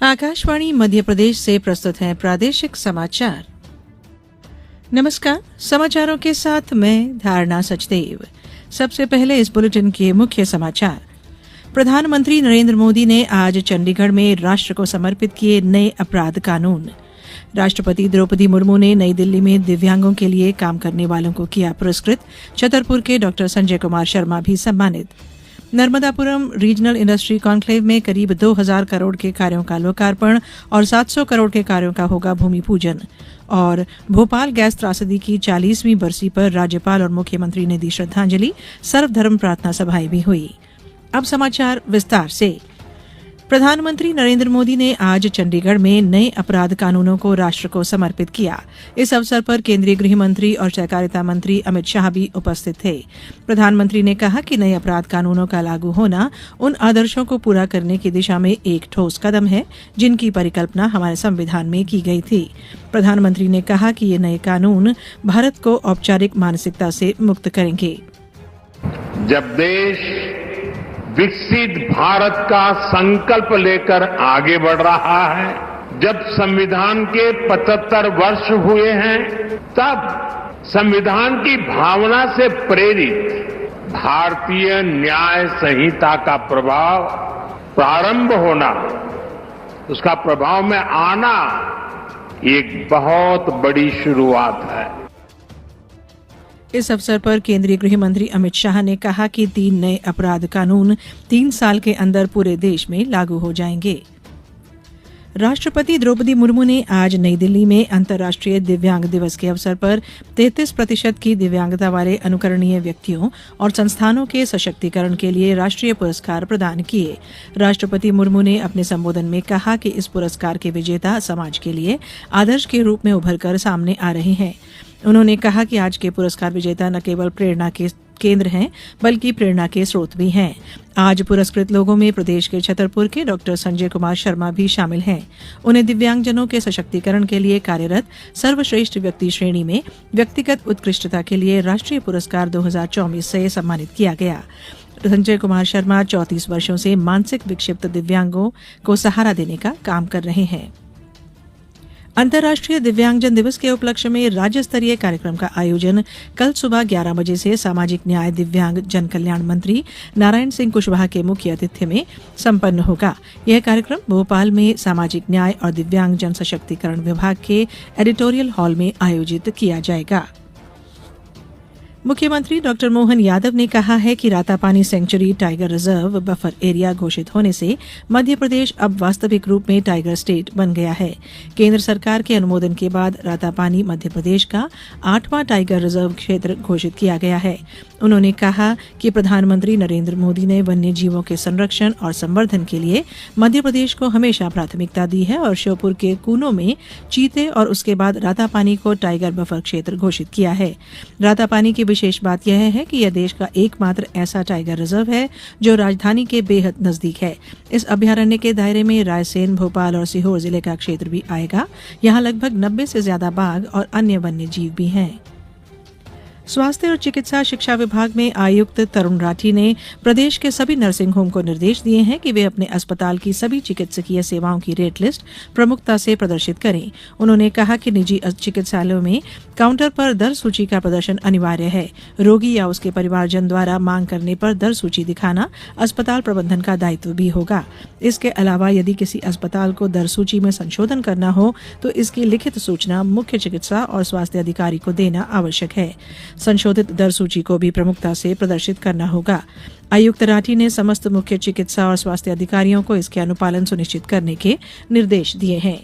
आकाशवाणी मध्य प्रदेश से प्रस्तुत है प्रादेशिक समाचार। नमस्कार, समाचारों के साथ मैं धारणा सचदेव। सबसे पहले इस बुलेटिन के मुख्य समाचार। प्रधानमंत्री नरेंद्र मोदी ने आज चंडीगढ़ में राष्ट्र को समर्पित किए नए अपराध कानून। राष्ट्रपति द्रौपदी मुर्मू ने नई दिल्ली में दिव्यांगों के लिए काम करने वालों को किया पुरस्कृत। छतरपुर के डॉक्टर संजय कुमार शर्मा भी सम्मानित। नर्मदापुरम रीजनल इंडस्ट्री कॉन्क्लेव में करीब 2000 करोड़ के कार्यों का लोकार्पण और 700 करोड़ के कार्यों का होगा भूमि पूजन। और भोपाल गैस त्रासदी की 40वीं बरसी पर राज्यपाल और मुख्यमंत्री ने दी श्रद्धांजलि। सर्वधर्म प्रार्थना सभाएं भी हुई। अब समाचार विस्तार से। प्रधानमंत्री नरेंद्र मोदी ने आज चंडीगढ़ में नए अपराध कानूनों को राष्ट्र को समर्पित किया। इस अवसर पर केंद्रीय गृह मंत्री और सहकारिता मंत्री अमित शाह भी उपस्थित थे। प्रधानमंत्री ने कहा कि नए अपराध कानूनों का लागू होना उन आदर्शों को पूरा करने की दिशा में एक ठोस कदम है जिनकी परिकल्पना हमारे संविधान में की गई थी। प्रधानमंत्री ने कहा कि ये नए कानून भारत को औपचारिक मानसिकता से मुक्त करेंगे। जब देश विकसित भारत का संकल्प लेकर आगे बढ़ रहा है, जब संविधान के 75 वर्ष हुए हैं, तब संविधान की भावना से प्रेरित भारतीय न्याय संहिता का प्रभाव प्रारंभ होना, उसका प्रभाव में आना एक बहुत बड़ी शुरुआत है। इस अवसर पर केंद्रीय गृह मंत्री अमित शाह ने कहा कि 3 नए अपराध कानून 3 साल के अंदर पूरे देश में लागू हो जाएंगे। राष्ट्रपति द्रौपदी मुर्मू ने आज नई दिल्ली में अंतर्राष्ट्रीय दिव्यांग दिवस के अवसर पर 33% की दिव्यांगता वाले अनुकरणीय व्यक्तियों और संस्थानों के सशक्तिकरण के लिए राष्ट्रीय पुरस्कार प्रदान किए। राष्ट्रपति मुर्मू ने अपने संबोधन में कहा कि इस पुरस्कार के विजेता समाज के लिए आदर्श के रूप में उभरकर सामने आ रहे हैं। उन्होंने कहा कि आज के पुरस्कार विजेता न केवल प्रेरणा के केंद्र हैं बल्कि प्रेरणा के स्रोत भी हैं। आज पुरस्कृत लोगों में प्रदेश के छतरपुर के डॉक्टर संजय कुमार शर्मा भी शामिल हैं। उन्हें दिव्यांगजनों के सशक्तिकरण के लिए कार्यरत सर्वश्रेष्ठ व्यक्ति श्रेणी में व्यक्तिगत उत्कृष्टता के लिए राष्ट्रीय पुरस्कार 2024 से सम्मानित किया गया। संजय कुमार शर्मा 34 वर्षों से मानसिक विक्षिप्त दिव्यांगों को सहारा देने का काम कर रहे हैं। अंतर्राष्ट्रीय दिव्यांगजन दिवस के उपलक्ष्य में राज्य स्तरीय कार्यक्रम का आयोजन कल सुबह 11 बजे से सामाजिक न्याय दिव्यांग जन कल्याण मंत्री नारायण सिंह कुशवाहा के मुख्य आतिथ्य में संपन्न होगा। यह कार्यक्रम भोपाल में सामाजिक न्याय और दिव्यांग जन सशक्तिकरण विभाग के एडिटोरियल हॉल में आयोजित किया जाएगा। मुख्यमंत्री डॉक्टर मोहन यादव ने कहा है कि Ratapani sanctuary tiger reserve buffer area घोषित होने से मध्य प्रदेश अब वास्तविक रूप में टाइगर स्टेट बन गया है। केंद्र सरकार के अनुमोदन के बाद रातापानी मध्य प्रदेश का 8वां टाइगर रिजर्व क्षेत्र घोषित किया गया है। उन्होंने कहा कि प्रधानमंत्री नरेंद्र मोदी ने वन्य जीवों के संरक्षण और संवर्धन के लिए मध्य प्रदेश को हमेशा प्राथमिकता दी है और श्योपुर के कूनो में चीते और उसके बाद रातापानी को टाइगर बफर क्षेत्र घोषित किया है। रातापानी की विशेष बात यह है कि यह देश का एकमात्र ऐसा टाइगर रिजर्व है जो राजधानी के बेहद नजदीक है। इस अभयारण्य के दायरे में रायसेन, भोपाल और सीहोर जिले का क्षेत्र भी आएगा। यहाँ लगभग 90 से ज्यादा बाघ और अन्य वन्य जीव भी हैं। स्वास्थ्य और चिकित्सा शिक्षा विभाग में आयुक्त तरुण राठी ने प्रदेश के सभी नर्सिंग होम को निर्देश दिए हैं कि वे अपने अस्पताल की सभी चिकित्सकीय सेवाओं की रेट लिस्ट प्रमुखता से प्रदर्शित करें। उन्होंने कहा कि निजी चिकित्सालयों में काउंटर पर दर सूची का प्रदर्शन अनिवार्य है। रोगी या उसके परिवारजन द्वारा मांग करने पर दर सूची दिखाना अस्पताल प्रबंधन का दायित्व भी होगा। इसके अलावा यदि किसी अस्पताल को दर सूची में संशोधन करना हो तो इसकी लिखित सूचना मुख्य चिकित्सा और स्वास्थ्य अधिकारी को देना आवश्यक है। संशोधित दर सूची को भी प्रमुखता से प्रदर्शित करना होगा। आयुक्त राठी ने समस्त मुख्य चिकित्सा और स्वास्थ्य अधिकारियों को इसके अनुपालन सुनिश्चित करने के निर्देश दिए हैं।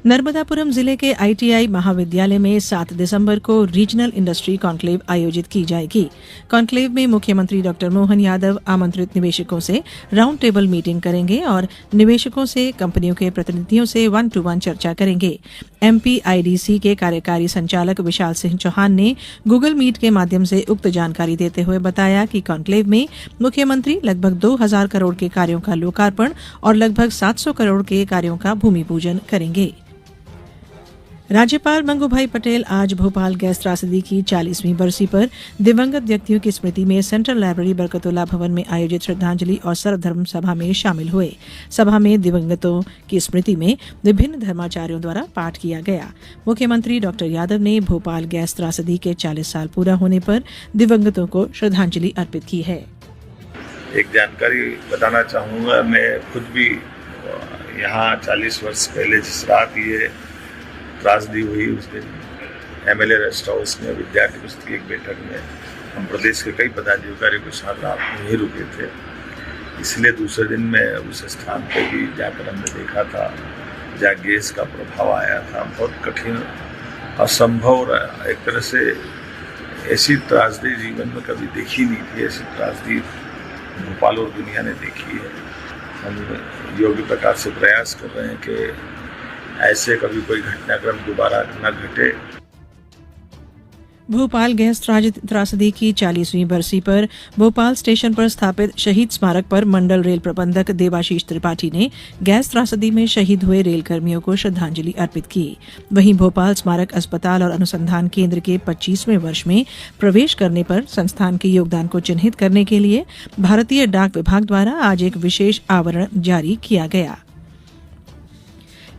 नर्मदापुरम जिले के आईटीआई महाविद्यालय में 7 दिसंबर को रीजनल इंडस्ट्री कॉन्क्लेव आयोजित की जाएगी। कॉन्क्लेव में मुख्यमंत्री डॉक्टर मोहन यादव आमंत्रित निवेशकों से राउंड टेबल मीटिंग करेंगे और निवेशकों से कंपनियों के प्रतिनिधियों से 1-to-1 चर्चा करेंगे। एमपीआईडीसी के कार्यकारी संचालक विशाल सिंह चौहान ने गूगल मीट के माध्यम से उक्त जानकारी देते हुए बताया कि कॉन्क्लेव में मुख्यमंत्री लगभग 2000 करोड़ के कार्यों का लोकार्पण और लगभग 700 करोड़ के कार्यों का भूमि पूजन करेंगे। राज्यपाल मंगूभाई पटेल आज भोपाल गैस त्रासदी की 40वीं बरसी पर दिवंगत व्यक्तियों की स्मृति में सेंट्रल लाइब्रेरी बरकतुल्ला भवन में आयोजित श्रद्धांजलि और सर्वधर्म सभा में शामिल हुए। सभा में दिवंगतों की स्मृति में विभिन्न धर्माचार्यों द्वारा पाठ किया गया। मुख्यमंत्री डॉ यादव ने भोपाल गैस त्रासदी के 40 साल पूरा होने पर दिवंगतों को श्रद्धांजलि अर्पित की है। एक जानकारी बताना चाहूँगा, मैं खुद भी यहाँ 40 वर्ष पहले जिस रात ये त्रासदी हुई उस दिन MLA रेस्ट हाउस में विद्यार्थी परिषद की एक बैठक में हम प्रदेश के कई पदाधिकारियों के साथ रात में ही रुके थे। इसलिए दूसरे दिन मैं उस स्थान पर भी जाकर हमने देखा था जहाँ गैस का प्रभाव आया था। बहुत कठिन, असंभव रहा। एक तरह से ऐसी त्रासदी जीवन में कभी देखी नहीं थी। ऐसी त्रासदी भोपाल और दुनिया ने देखी है। हम योग्य प्रकार से प्रयास कर रहे हैं कि ऐसे कभी कोई घटनाक्रम दोबारा न घटे। भोपाल गैस त्रासदी की 40वीं बरसी पर भोपाल स्टेशन पर स्थापित शहीद स्मारक पर मंडल रेल प्रबंधक देवाशीष त्रिपाठी ने गैस त्रासदी में शहीद हुए रेल कर्मियों को श्रद्धांजलि अर्पित की। वहीं भोपाल स्मारक अस्पताल और अनुसंधान केंद्र के 25वें वर्ष में प्रवेश करने पर संस्थान के योगदान को चिन्हित करने के लिए भारतीय डाक विभाग द्वारा आज एक विशेष आवरण जारी किया गया।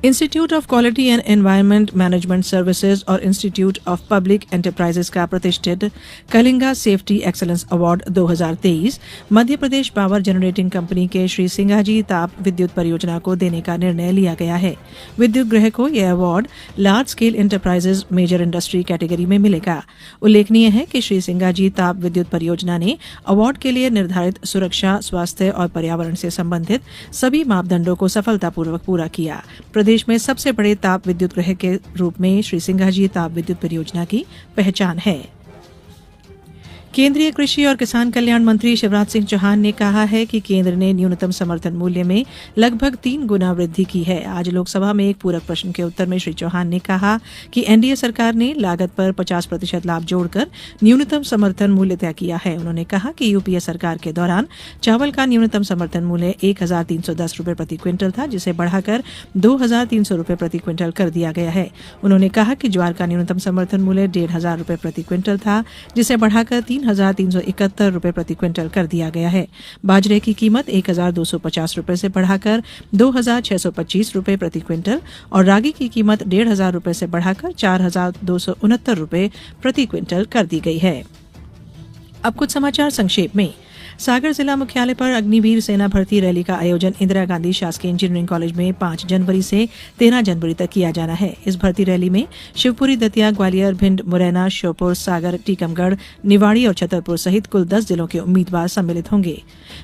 Institute of quality and environment management services और इंस्टीट्यूट ऑफ पब्लिक एंटरप्राइजेस का प्रतिष्ठित Kalinga safety excellence award 2023 Madhya Pradesh power generating company के श्री सिंगाजी ताप विद्युत परियोजना को देने का निर्णय लिया गया है। विद्युत गृह को यह award large scale enterprises major industry category में मिलेगा। उल्लेखनीय है कि श्री सिंगाजी ताप विद्युत परियोजना ने अवार्ड के लिए निर्धारित सुरक्षा, स्वास्थ्य और पर्यावरण से संबंधित सभी मापदंडों को सफलतापूर्वक पूरा किया। देश में सबसे बड़े ताप विद्युत गृह के रूप में श्री सिंगाजी ताप विद्युत परियोजना की पहचान है। केंद्रीय कृषि और किसान कल्याण मंत्री शिवराज सिंह चौहान ने कहा है कि केंद्र ने न्यूनतम समर्थन मूल्य में लगभग 3 गुना वृद्धि की है। आज लोकसभा में एक पूरक प्रश्न के उत्तर में श्री चौहान ने कहा कि एनडीए सरकार ने लागत पर 50% लाभ जोड़कर न्यूनतम समर्थन मूल्य तय किया है। उन्होंने कहा कि यूपीए सरकार के दौरान चावल का न्यूनतम समर्थन मूल्य 1310 रुपये प्रति क्विंटल था, जिसे बढ़ाकर 2300 रुपये प्रति क्विंटल कर दिया गया है। उन्होंने कहा कि ज्वार का न्यूनतम समर्थन मूल्य 1500 रुपये प्रति क्विंटल था, जिसे बढ़ाकर 3,371 रुपये प्रति क्विंटल कर दिया गया है। बाजरे की कीमत 1,250 रुपये से बढ़ाकर 2,625 रुपये प्रति क्विंटल और रागी की कीमत 1,500 रुपये से बढ़ाकर 4,269 रुपये प्रति क्विंटल कर दी गई है। अब कुछ समाचार संक्षेप में। सागर जिला मुख्यालय पर अग्निवीर सेना भर्ती रैली का आयोजन इंदिरा गांधी शासकीय इंजीनियरिंग कॉलेज में 5 जनवरी से 13 जनवरी तक किया जाना है। इस भर्ती रैली में शिवपुरी, दतिया, ग्वालियर, भिंड, मुरैना, श्योपुर, सागर, टीकमगढ़, निवाड़ी और छतरपुर सहित कुल 10 जिलों के उम्मीदवार सम्मिलित होंगे।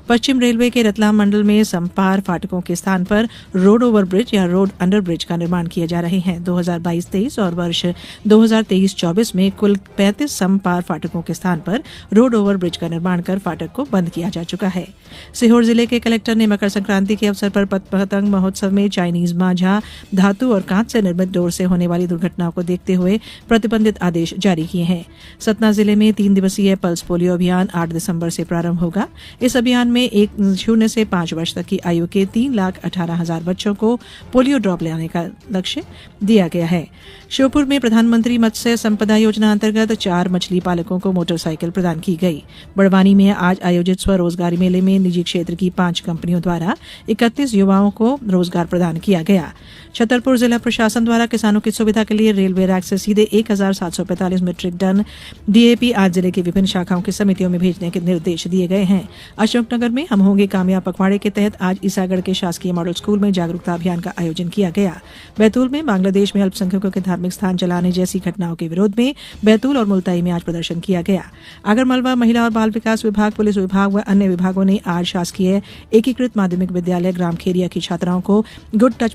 पश्चिम रेलवे के रतलाम मंडल में समपार फाटकों के स्थान पर रोड ओवर ब्रिज या रोड अंडर ब्रिज का निर्माण किए जा रहे हैं। 2022-23 और वर्ष 2023-24 में कुल 35 समपार फाटकों के स्थान पर रोड ओवर ब्रिज का निर्माण कर फाटक को बंद किया जा चुका है। सीहोर जिले के कलेक्टर ने मकर संक्रांति के अवसर पर पतंग महोत्सव में चाइनीज मांझा, धातु और कांच से निर्मित डोर से होने वाली दुर्घटनाओं को देखते हुए प्रतिबंधित आदेश जारी किए हैं। सतना जिले में 3 दिवसीय पल्स पोलियो अभियान 8 दिसंबर से प्रारंभ होगा। इस अभियान में 0 से 5 वर्ष तक की आयु के 3,18,000 बच्चों को पोलियो ड्रॉप लगाने का लक्ष्य दिया गया है। श्योपुर में प्रधानमंत्री मत्स्य संपदा योजना अंतर्गत 4 मछली पालकों को मोटरसाइकिल प्रदान की गई। बड़वानी में आज आयोजित स्वरोजगारी मेले में निजी क्षेत्र की 5 कंपनियों द्वारा 31 युवाओं को रोजगार प्रदान किया गया। छतरपुर जिला प्रशासन द्वारा किसानों की सुविधा के लिए रेलवे रैक से सीधे 1,745 मीट्रिक टन डीएपी आज जिले की विभिन्न शाखाओं की समितियों में भेजने के निर्देश दिए गए हैं। अशोकनगर में हम होंगे कामयाब पखवाड़े के तहत आज ईसागढ़ के शासकीय मॉडल स्कूल में जागरूकता अभियान का आयोजन किया गया। बैतूल में बांग्लादेश में अल्पसंख्यकों के धार्मिक स्थान जलाने जैसी घटनाओं के विरोध में बैतूल और मुल्ताई में आज प्रदर्शन किया गया। आगरमालवा महिला और बाल विकास विभाग, पुलिस विभाग व अन्य विभागों ने आज शासकीय एकीकृत माध्यमिक विद्यालय ग्राम खेरिया की छात्राओं को गुड टच